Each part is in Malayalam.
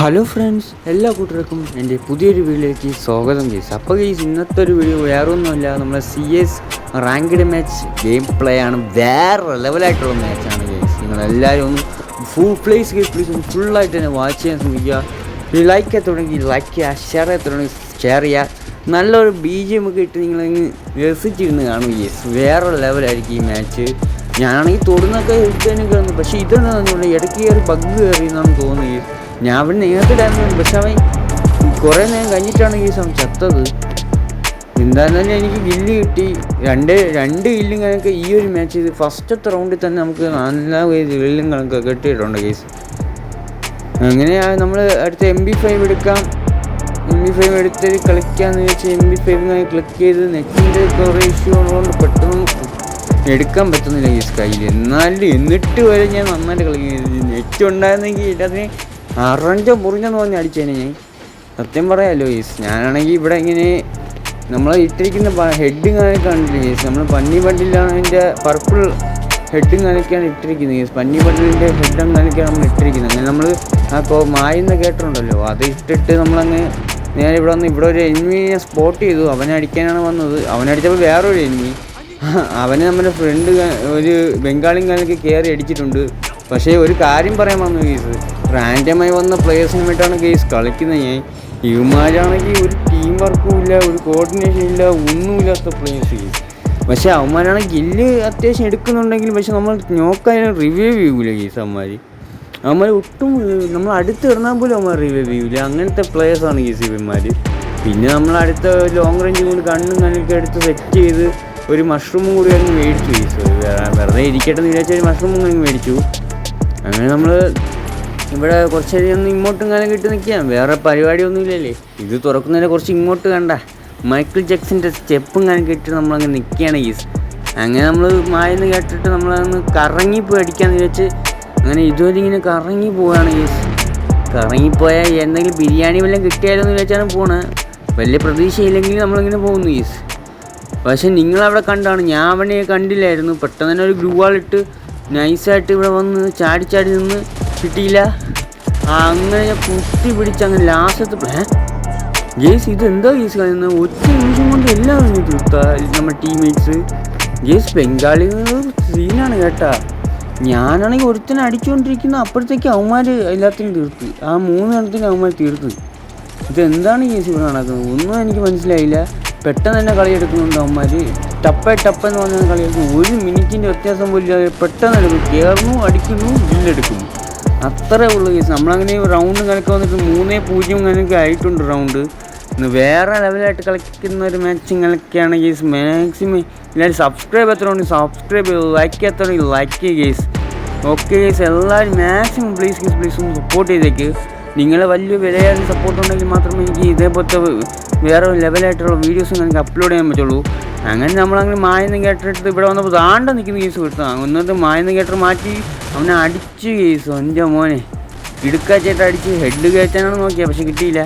ഹലോ ഫ്രണ്ട്സ്, എല്ലാ കൂട്ടർക്കും എൻ്റെ പുതിയൊരു വീഡിയോയിലേക്ക് സ്വാഗതം ഗൈസ്. അപ്പോൾ ഗൈസ്, ഇന്നത്തെ ഒരു വീഡിയോ വേറെ ഒന്നുമല്ല, നമ്മുടെ CS ranked match game play ആണ്. വേറെ ലെവലായിട്ടുള്ള മാച്ചാണ് ഗൈസ്. നിങ്ങളെല്ലാവരും ഒന്ന് പ്ലീസ് ഒന്ന് ഫുള്ളായിട്ട് തന്നെ വാച്ച് ചെയ്യാൻ ശ്രമിക്കുക. ലൈക്ക് എത്തുണ്ടെങ്കിൽ ലൈക്ക് ചെയ്യുക, ഷെയർ എത്തുണ്ടെങ്കിൽ ഷെയർ ചെയ്യുക. നല്ലൊരു BGM ഒക്കെ ഇട്ട് നിങ്ങളങ്ങ് രസിച്ചിരുന്ന് കാണും ഗൈസ്. വേറെ ലെവലായിരിക്കും ഈ മാച്ച്. ഞാനാണെങ്കിൽ തൊടുന്നൊക്കെ എടുത്തതിനൊക്കെ വന്നു, പക്ഷേ ഇതെന്താണെന്ന് പറഞ്ഞാൽ ഇടയ്ക്ക് കയറി ബഗ് കയറി എന്നാണ് തോന്നുന്നത്. ഞാൻ അവിടെ നേരത്തെ ഡാമേജ്, പക്ഷെ അവൻ കുറേ നേരം കഴിഞ്ഞിട്ടാണ് ഈ സമയം ചത്തത്. എന്തായിരുന്നാലും എനിക്ക് ഗില്ല് കിട്ടി. രണ്ട് ഗില്ലും കണക്ക് ഈ ഒരു മാച്ച് ചെയ്ത് ഫസ്റ്റത്തെ റൗണ്ടിൽ തന്നെ നമുക്ക് നല്ല ഗില്ലും കണക്ക് കിട്ടിയിട്ടുണ്ട് കേസ്. അങ്ങനെയാണ് നമ്മൾ അടുത്ത MP5 എടുക്കാം. MP5 എടുത്ത് കളിക്കാമെന്ന് വെച്ച് MP5 ക്ലിക്ക് ചെയ്ത് നെറ്റിൻ്റെ കുറേ ഇഷ്യൂ ഉള്ളതുകൊണ്ട് പെട്ടെന്ന് എടുക്കാൻ പറ്റുന്നില്ല കേസ് കയ്യിൽ. എന്നിട്ട് വരെ ഞാൻ നന്നായിട്ട് കളിക്കുന്നത്. നെറ്റ് ഉണ്ടായിരുന്നെങ്കിൽ ഇതിന് മുറിഞ്ഞെന്ന് പറഞ്ഞ് അടിച്ചേനെ ഞാൻ. സത്യം പറയാമല്ലോ കേസ്. ഞാനാണെങ്കിൽ ഇവിടെ ഇങ്ങനെ നമ്മൾ ഇട്ടിരിക്കുന്ന ഹെഡ് കണ്ടില്ല കേസ്. നമ്മൾ പന്നി ബണ്ടിലാണ് അതിൻ്റെ പർപ്പിൾ ഹെഡ് കണക്കാണ് ഇട്ടിരിക്കുന്നത് കേസ്. പന്നി ബണ്ടിലിൻ്റെ ഹെഡ് കണക്കാണ് നമ്മൾ ഇട്ടിരിക്കുന്നത്. അങ്ങനെ നമ്മൾ അപ്പോൾ മായുന്ന കേട്ടിട്ടുണ്ടല്ലോ, അത് ഇട്ടിട്ട് നമ്മളങ്ങ് നേരെ ഇവിടെ വന്ന് ഇവിടെ ഒരു എനിമിയെ സ്പോട്ട് ചെയ്തു. അവനെ അടിക്കാനാണ് വന്നത്. അവനടിച്ചപ്പോൾ വേറൊരു എനിമി, അവനെ നമ്മുടെ ഫ്രണ്ട് ഒരു ബംഗാളി കണക്ക് കയറി അടിച്ചിട്ടുണ്ട്. പക്ഷേ ഒരു കാര്യം പറയാൻ വന്നു കേസ്, റാൻഡമായി വന്ന പ്ലേയേഴ്സിന് വേണ്ടിയിട്ടാണ് കേസ് കളിക്കുന്നത് ഞാൻ. ഇവന്മാരാണെങ്കിൽ ഒരു ടീം വർക്കും ഇല്ല, ഒരു കോർഡിനേഷൻ ഇല്ല, ഒന്നുമില്ലാത്ത പ്ലേയേഴ്സ് കേസ്. പക്ഷേ അവന്മാരാണെങ്കിൽ ഗില്ല് അത്യാവശ്യം എടുക്കുന്നുണ്ടെങ്കിലും പക്ഷെ നമ്മൾ നോക്കാനും റിവൈവ് ചെയ്യൂല കേസ്. അവന്മാർ ഒട്ടും നമ്മൾ അടുത്ത് ഇറങ്ങാൻ പോലും അവന്മാർ റിവൈവ് ചെയ്യൂല. അങ്ങനത്തെ പ്ലേയേഴ്സാണ് കേസ് ഇവന്മാർ. പിന്നെ നമ്മൾ അടുത്ത ലോങ് റേഞ്ച് കൊണ്ട് കണ്ണും കണക്കെ എടുത്ത് സെറ്റ് ചെയ്ത് ഒരു മഷ്റൂമും കൂടി അങ്ങ് മേടിച്ചു കേസ്. വെറുതെ ഇരിക്കട്ടെ എന്ന് വിചാരിച്ച ഒരു മഷ്റൂമും അങ്ങ് മേടിച്ചു. അങ്ങനെ നമ്മൾ ഇവിടെ കുറച്ചധികം ഇങ്ങോട്ടും കാലം കിട്ടി നിൽക്കാം. വേറെ പരിപാടിയൊന്നും ഇല്ലല്ലേ. ഇത് തുറക്കുന്നതിനെ കുറച്ച് ഇങ്ങോട്ട് കണ്ട മൈക്കിൾ ജാക്സൻ്റെ സ്റ്റെപ്പും കണക്ക് ഇട്ട് നമ്മളങ്ങ് നിൽക്കുകയാണ് കേസ്. അങ്ങനെ നമ്മൾ മായെന്ന് കേട്ടിട്ട് നമ്മളങ്ങ് കറങ്ങിപ്പോയി അടിക്കാമെന്ന് വിചാരിച്ച് അങ്ങനെ ഇതുവരെ ഇങ്ങനെ കറങ്ങി പോവുകയാണ് കേസ്. കറങ്ങിപ്പോയാൽ എന്തെങ്കിലും ബിരിയാണി വല്ലതും കിട്ടിയാലോ എന്ന് വിചാരിച്ചാണ് പോണത്. വലിയ പ്രതീക്ഷയില്ലെങ്കിൽ നമ്മളിങ്ങനെ പോകുന്നു കേസ്. പക്ഷെ നിങ്ങളവിടെ കണ്ടാണ്, ഞാൻ അവനെ കണ്ടില്ലായിരുന്നു. പെട്ടെന്ന് തന്നെ ഒരു ഗ്രൂവാളിട്ട് നൈസായിട്ട് ഇവിടെ വന്ന് ചാടി നിന്ന് കിട്ടിയില്ല. അങ്ങനെ ഞാൻ കുത്തി പിടിച്ച് അങ്ങനെ ലാസ്റ്റത്തെ ഗേസ് ഇതെന്താ ഗേസ് കളിക്കുന്നത്. ഒറ്റ നിമിഷം കൊണ്ട് എല്ലാവരും തീർത്താ നമ്മുടെ ടീംമേറ്റ്സ്. ഗേസ് ബംഗാളി സീനാണ് കേട്ടാ. ഞാനാണെങ്കിൽ ഒരുത്തനെ അടിച്ചുകൊണ്ടിരിക്കുന്ന അപ്പോഴത്തേക്ക് അവന്മാർ എല്ലാത്തിനും തീർത്ത്. ആ 3 എണ്ണത്തിന് അവന്മാർ തീർത്ത്. ഇതെന്താണ് ഗേസ് ഇവിടെ നടക്കുന്നത് ഒന്നും എനിക്ക് മനസ്സിലായില്ല. പെട്ടെന്ന് തന്നെ കളിയെടുക്കുന്നുണ്ട് അവന്മാർ. ടപ്പെന്ന് പറഞ്ഞാൽ കളിയെടുക്കുന്നു. 1 മിനിറ്റിൻ്റെ വ്യത്യാസം പോലും പെട്ടെന്ന് എടുക്കും. കയറുന്നു, അടിക്കുന്നു, ബില്ലെടുക്കുന്നു. അത്രേ ഉള്ളൂ കേസ്. നമ്മളങ്ങനെ റൗണ്ട് കണക്ക് വന്നിട്ട് 3-0 കണക്ക് ആയിട്ടുണ്ട് റൗണ്ട്. ഇന്ന് വേറെ ലെവലായിട്ട് കളിക്കുന്ന ഒരു മാച്ച് കണക്കാണ് കേസ്. മാക്സിമം എല്ലാവരും സബ്സ്ക്രൈബ് എത്രയുണ്ട് സബ്സ്ക്രൈബ് ചെയ്തു, ലൈക്ക് എത്രയുണ്ട് ലൈക്ക് ചെയ്യുക കേസ്. ഓക്കെ കേസ്, എല്ലാവരും മാക്സിമം പ്ലീസ് ഒന്ന് സപ്പോർട്ട് ചെയ്തേക്ക്. നിങ്ങളെ വലിയ വിലയായ സപ്പോർട്ട് ഉണ്ടെങ്കിൽ മാത്രമേ എനിക്ക് ഇതേപോലത്തെ വേറെ ലെവലായിട്ടുള്ള വീഡിയോസും എനിക്ക് അപ്ലോഡ് ചെയ്യാൻ പറ്റുള്ളൂ. അങ്ങനെ നമ്മളങ്ങനെ മായെന്ന് കേട്ടിട്ട് ഇവിടെ വന്നപ്പോൾ താണ്ട നിൽക്കുന്ന കേസ് കിട്ടും. എന്നിട്ട് മായെന്ന് കേട്ടിട്ട് മാറ്റി അവനെ അടിച്ച് കേസ്. എൻ്റെ മോനെ ഇടുക്കാച്ചായിട്ട് അടിച്ച് ഹെഡ് കയറ്റാനാണ് നോക്കിയത്, പക്ഷെ കിട്ടിയില്ല.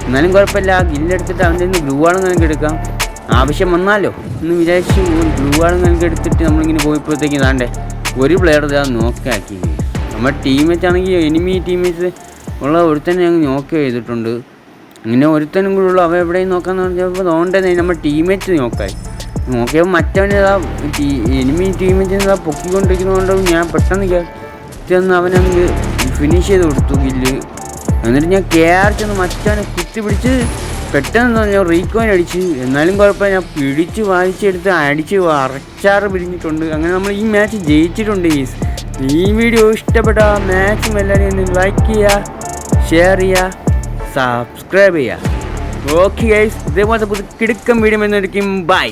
എന്നാലും കുഴപ്പമില്ല. ഗില്ലെടുത്തിട്ട് അവൻ്റെ നിന്ന് ഗ്ലൂവാളും കണക്ക് എടുക്കാം. ആവശ്യം വന്നാലോ എന്ന് വിചാരിച്ച് ഗ്ലൂവാളും കണക്ക് എടുത്തിട്ട് നമ്മളിങ്ങനെ പോയപ്പോഴത്തേക്ക് താണ്ടേ ഒരു പ്ലെയർ ഇതാ നോക്കാക്കി. നമ്മുടെ ടീമേറ്റ് ആണെങ്കിൽ എനിമി ടീമേറ്റ്സ് ഉള്ള ഒരുത്തന്നെ ഞങ്ങൾ നോക്കി ചെയ്തിട്ടുണ്ട്. അങ്ങനെ ഒരുത്തനും കൂടെ ഉള്ളു. അവ എവിടെയും നോക്കാമെന്ന് പറഞ്ഞപ്പോൾ അതുകൊണ്ടേ നമ്മുടെ ടീമേറ്റ് നോക്കിയപ്പോൾ മറ്റവനെ എനിമി ടീമേറ്റിനെ പൊക്കിക്കൊണ്ടിരിക്കുന്നതുകൊണ്ട് ഞാൻ പെട്ടെന്ന് ചെന്ന് അവനങ്ങ് ഫിനിഷ് ചെയ്ത് കൊടുത്തു ഗില്ല്. എന്നിട്ട് ഞാൻ ചെന്ന് മറ്റവനെ കുത്തി പിടിച്ച് പെട്ടെന്ന് ഞാൻ റീകോയിൻ അടിച്ച്. എന്നാലും കുഴപ്പമില്ല, ഞാൻ പിടിച്ച് വായിച്ചെടുത്ത് അടിച്ച് അറച്ചാറ് പിരിഞ്ഞിട്ടുണ്ട്. അങ്ങനെ നമ്മൾ ഈ മാച്ച് ജയിച്ചിട്ടുണ്ട് ഗൈസ്. ഈ വീഡിയോ ഇഷ്ടപ്പെട്ട മാക്സിമം എല്ലാവരും ലൈക്ക് ചെയ്യുക, ഷെയർ ചെയ്യുക, സബ്സ്ക്രൈബ് ചെയ്യുക. ഓക്കെ ഗൈസ്, ഇതേപോലത്തെ കിടുക്കം വീഡിയോ എന്നൊരിക്കും. ബൈ.